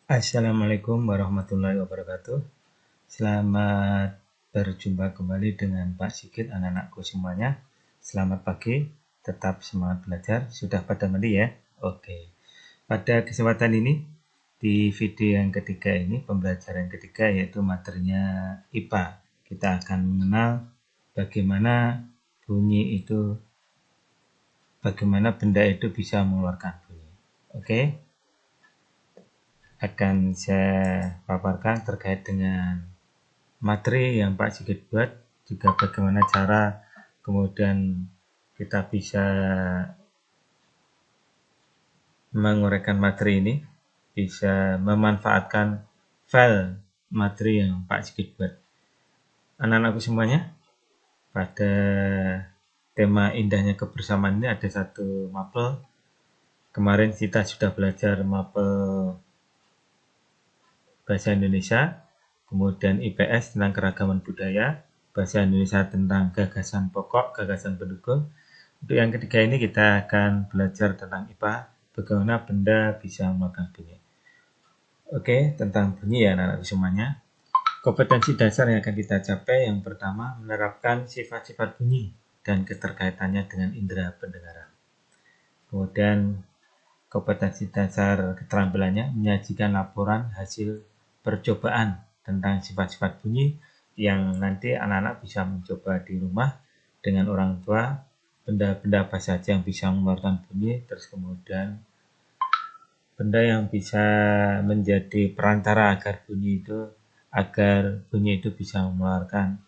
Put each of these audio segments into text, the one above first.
Assalamualaikum warahmatullahi wabarakatuh. Selamat berjumpa kembali dengan Pak Sigit, anak-anakku semuanya. Selamat pagi, tetap semangat belajar. Sudah pada mandi ya? Oke. Pada kesempatan ini, di video yang ketiga ini, pembelajaran ketiga yaitu materinya IPA. Kita akan mengenal bagaimana bagaimana benda itu bisa mengeluarkan bunyi. Oke? Akan saya paparkan terkait dengan materi yang Pak Sigit buat, juga bagaimana cara kemudian kita bisa menguraikan materi ini, bisa memanfaatkan file materi yang Pak Sigit buat. Anak-anakku semuanya, pada tema indahnya kebersamaan ini ada satu mapel. Kemarin kita sudah belajar mapel bahasa Indonesia, kemudian IPS tentang keragaman budaya, bahasa Indonesia tentang gagasan pokok, gagasan pendukung. Untuk yang ketiga ini kita akan belajar tentang IPA, bagaimana benda bisa mengeluarkan bunyi. Oke, tentang bunyi ya anak-anak semuanya. Kompetensi dasar yang akan kita capai yang pertama, menerapkan sifat-sifat bunyi dan keterkaitannya dengan indera pendengaran. Kemudian kompetensi dasar keterampilannya menyajikan laporan hasil percobaan tentang sifat-sifat bunyi yang nanti anak-anak bisa mencoba di rumah dengan orang tua, benda-benda apa saja yang bisa mengeluarkan bunyi, terus kemudian benda yang bisa menjadi perantara agar bunyi itu bisa mengeluarkan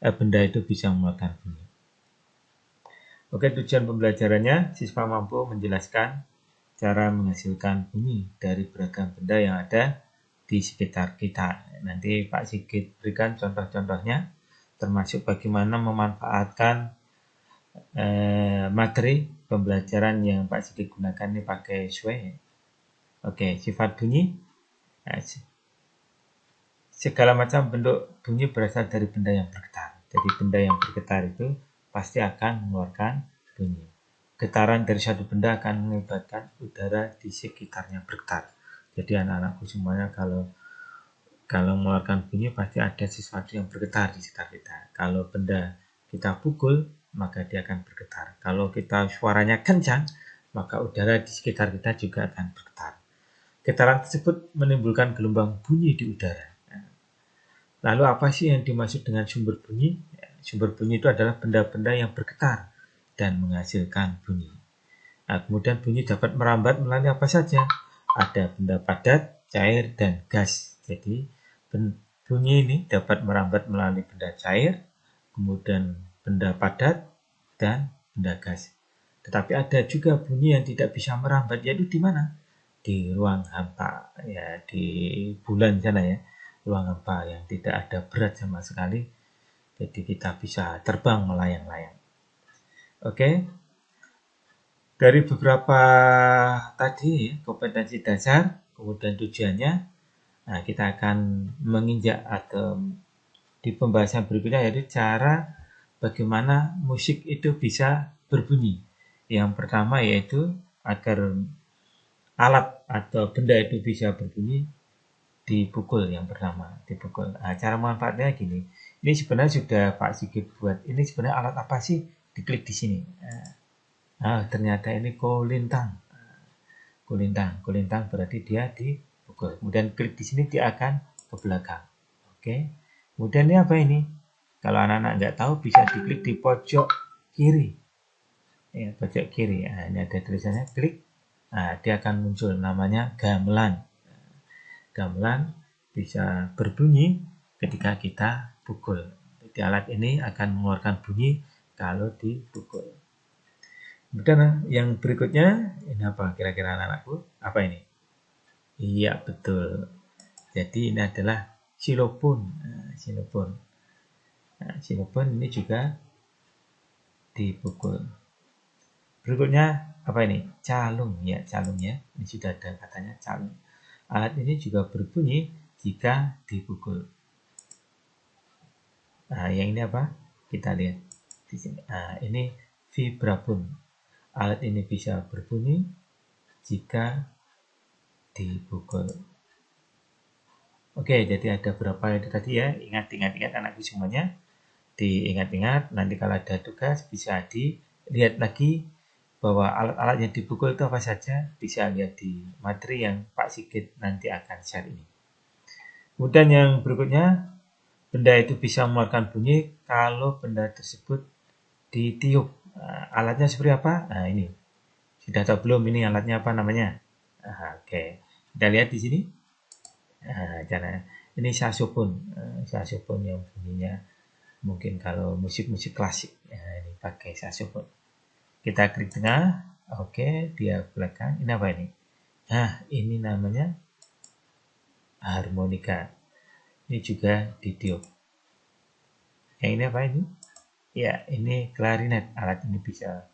benda itu bisa mengeluarkan bunyi. Oke, tujuan pembelajarannya siswa mampu menjelaskan cara menghasilkan bunyi dari beragam benda yang ada di sekitar kita. Nanti Pak Sigit berikan contoh-contohnya, termasuk bagaimana memanfaatkan materi pembelajaran yang Pak Sigit gunakan ini pakai SWE. Oke, sifat bunyi. Segala macam bentuk bunyi berasal dari benda yang bergetar. Jadi benda yang bergetar itu pasti akan mengeluarkan bunyi. Getaran dari satu benda akan mengibatkan udara di sekitarnya bergetar. Jadi anak-anakku semuanya kalau mengeluarkan bunyi pasti ada sesuatu yang bergetar di sekitar kita. Kalau benda kita pukul, maka dia akan bergetar. Kalau kita suaranya kencang, maka udara di sekitar kita juga akan bergetar. Getaran tersebut menimbulkan gelombang bunyi di udara. Lalu apa sih yang dimaksud dengan sumber bunyi? Sumber bunyi itu adalah benda-benda yang bergetar dan menghasilkan bunyi. Nah, kemudian bunyi dapat merambat melalui apa saja? Ada benda padat, cair, dan gas. Jadi bunyi ini dapat merambat melalui benda cair, kemudian benda padat, dan benda gas. Tetapi ada juga bunyi yang tidak bisa merambat, yaitu di mana? Di ruang hampa, ya di bulan sana ya, ruang hampa yang tidak ada berat sama sekali. Jadi kita bisa terbang melayang-layang. Oke, dari beberapa tadi kompetensi dasar, kemudian tujuannya, nah kita akan menginjak atau di pembahasan berikutnya yaitu cara bagaimana musik itu bisa berbunyi. Yang pertama yaitu agar alat atau benda itu bisa berbunyi, dipukul yang pertama, dipukul. Nah, cara manfaatnya gini. Ini sebenarnya sudah Pak Sigit buat. Ini sebenarnya alat apa sih? Diklik di sini. Nah, ternyata ini kolintang. Kolintang berarti dia dipukul. Kemudian klik di sini dia akan ke belakang. Oke. Kemudian ini apa ini? Kalau anak-anak nggak tahu bisa diklik di pojok kiri. Ya, pojok kiri. Nah, ini ada tulisannya klik. Nah, dia akan muncul namanya gamelan. Gamelan bisa berbunyi ketika kita pukul. Jadi alat ini akan mengeluarkan bunyi kalau dipukul. Kemudian yang berikutnya, ini apa kira-kira anak-anakku? Apa ini? Iya, betul. Jadi ini adalah xilofon. Xilofon. Nah, xilofon ini juga dipukul. Berikutnya apa ini? Calung ya, calung ya. Ini sudah ada katanya calung. Alat ini juga berbunyi jika dipukul. Nah, yang ini apa? Kita lihat di sini. Nah, ini vibrafon. Alat ini bisa berbunyi jika dipukul. Oke, jadi ada berapa itu tadi ya. Ingat anakku semuanya. Diingat-ingat, nanti kalau ada tugas bisa dilihat lagi bahwa alat-alat yang dipukul itu apa saja. Bisa lihat di materi yang Pak Sigit nanti akan share ini. Kemudian yang berikutnya, benda itu bisa mengeluarkan bunyi kalau benda tersebut ditiup. Nah, alatnya seperti apa? Nah, ini. Sudah tahu belum ini alatnya apa namanya? Nah, oke. Kita lihat di sini. Nah, cara ini saxophone. Saxophone yang bunyinya mungkin kalau musik-musik klasik. Nah, ini pakai saxophone. Kita klik tengah. Oke, dia belakang. Ini apa ini? Nah, ini namanya harmonika. Ini juga ditiup. Yang ini apa ini? Ya, ini klarinet. Alat ini bisa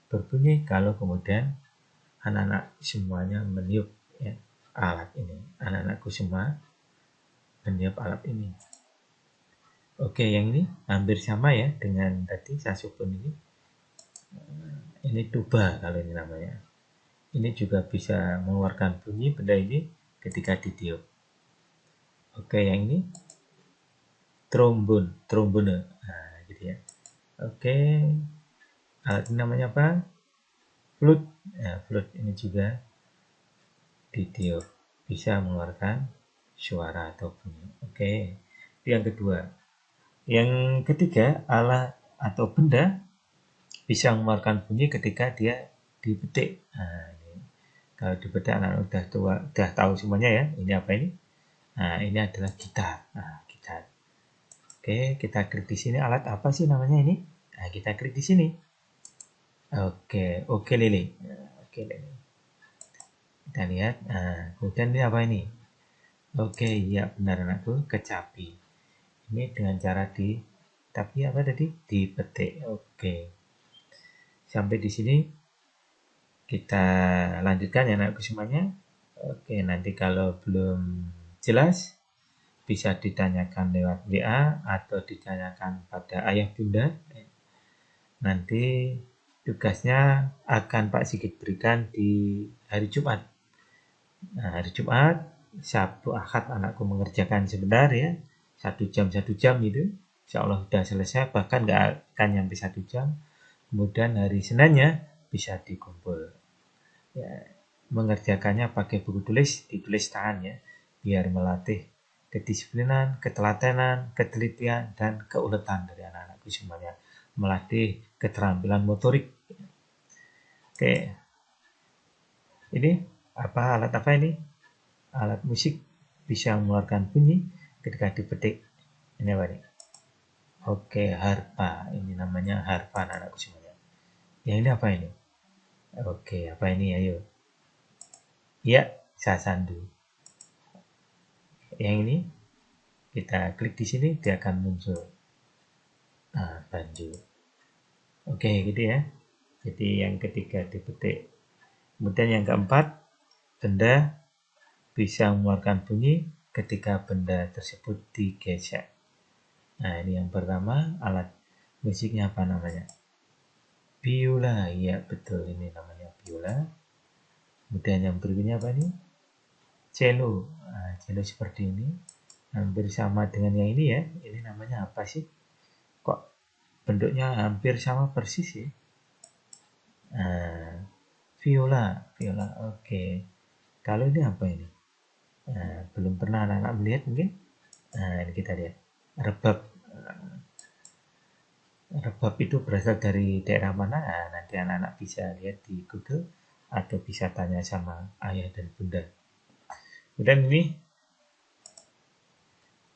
berbunyi kalau kemudian anak-anak semuanya meniup ya, alat ini. Anak-anakku semua meniup alat ini. Oke, yang ini hampir sama ya dengan tadi saxophone ini. Ini tuba kalau ini namanya. Ini juga bisa mengeluarkan bunyi benda ini ketika ditiup. Oke, yang ini trombone. Nah, gitu ya. Oke, alat ini namanya apa? Flute. Nah, flute ini juga ditiup, bisa mengeluarkan suara atau bunyi. Oke, itu yang kedua. Yang ketiga, alat atau benda bisa mengeluarkan bunyi ketika dia dipetik. Nah, ini. Kalau dipetik anak udah tahu semuanya ya. Ini apa ini? Nah, ini adalah gitar. Nah, gitar. Oke, kita klik di sini. Alat apa sih namanya ini? Nah, kita klik di sini. Oke, ukulele. Nah, ukulele. Kita lihat. Nah, kemudian ini apa ini? Oke, iya benar anakku, kecapi. Ini dengan cara tapi apa tadi? Dipetik. Oke. Sampai di sini kita lanjutkan ya anakku semuanya. Oke, nanti kalau belum jelas bisa ditanyakan lewat WA atau ditanyakan pada ayah bunda. Nanti tugasnya akan Pak Sigit berikan di hari Jumat. Nah, hari Jumat, Sabtu, Ahad anakku mengerjakan sebentar ya. 1 jam itu. Insya Allah sudah selesai, bahkan nggak akan nyampe 1 jam. Kemudian hari Seninnya bisa dikumpul. Ya, mengerjakannya pakai buku tulis, ditulis tangan ya, biar melatih kedisiplinan, ketelatenan, ketelitian, dan keuletan dari anak-anakku semuanya. Melatih keterampilan motorik. Oke, ini alat apa ini? Alat musik bisa mengeluarkan bunyi ketika dipetik. Ini apa nih? Oke, harpa. Ini namanya harpa anak-anakku semuanya. Yang ini apa ini? Oke, apa ini? Ayo. Ya, sasandu. Yang ini kita klik di sini dia akan muncul. Nah, banjo. Oke, gitu ya. Jadi yang ketiga dipetik. Kemudian yang keempat, benda bisa mengeluarkan bunyi ketika benda tersebut digesek. Nah, ini yang pertama, alat musiknya apa namanya? Biola. Iya, betul, ini namanya biola. Kemudian yang berikutnya apa nih? Cello. Nah, cello seperti ini. Hampir sama dengan yang ini ya. Ini namanya apa sih? Kok bentuknya hampir sama persis ya? Nah, viola. Oke. Kalau ini apa ini? Nah, belum pernah anak-anak melihat mungkin. Nah, ini kita lihat. Rebab. Rebab itu berasal dari daerah mana? Nah, nanti anak-anak bisa lihat di Google atau bisa tanya sama ayah dan bunda. Kemudian ini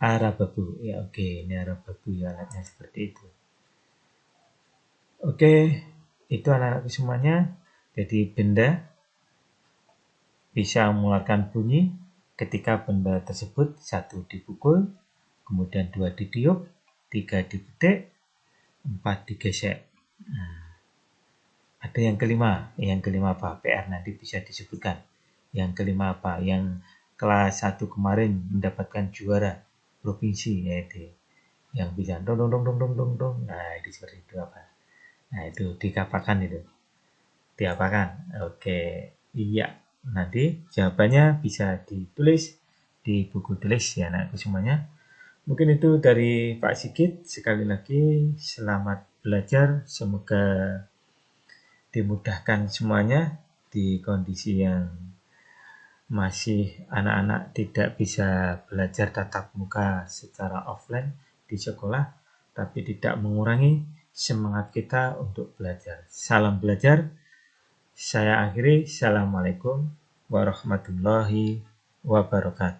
arababu. Ya oke, ini arababu ya alatnya seperti itu. Oke, itu anak-anakku semuanya. Jadi benda bisa mengeluarkan bunyi ketika benda tersebut 1 dipukul, kemudian 2 ditiup, 3 dipetik, 4 digesek. Nah, ada yang kelima. Yang kelima apa? PR nanti bisa disebutkan. Yang kelima apa? Yang kelas 1 kemarin mendapatkan juara provinsi yaitu yang bisa dong dong dong dong dong dong dong. Nah, itu seperti itu apa? Nah, itu dikapakan itu. Diapakan? Oke. Iya. Nanti jawabannya bisa ditulis di buku tulis ya anakku semuanya. Mungkin itu dari Pak Sigit. Sekali lagi selamat belajar, semoga dimudahkan semuanya di kondisi yang masih anak-anak tidak bisa belajar tatap muka secara offline di sekolah, tapi tidak mengurangi semangat kita untuk belajar. Salam belajar. Saya akhiri. Assalamualaikum warahmatullahi wabarakatuh.